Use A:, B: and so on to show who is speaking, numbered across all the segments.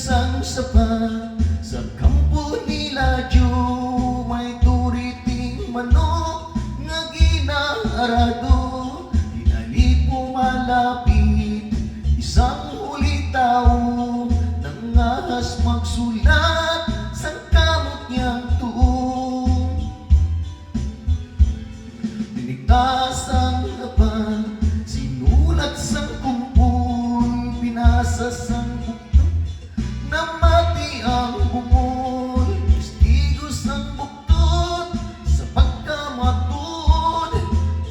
A: sang sapa sa kampo nila Diyo may turiting manok nga ginaarado dinali pumalapit isang huli tao nang ahas magsulat sang kamot niyang tuong dinigtas ang haba sinulat sang kumpul pinasa sang namati ang bungol, testigos ang buktot sa pagkamatod,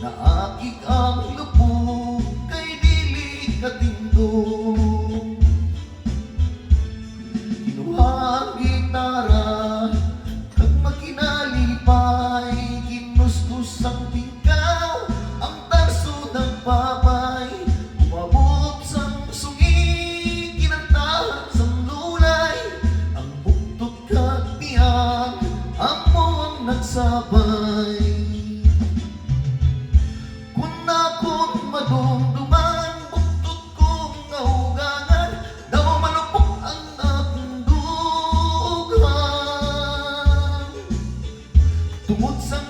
A: naakik ang lupog kay dili katindog. Kinuha ang gitara, kag makinalipay, kinuskus ang tingkaw, ang tarso ng papay, umabot sang sungi, kinantahan sa nagsabay kung akong madumduman buktot kong nahugangan daw malupok ang akong dugan tungod sa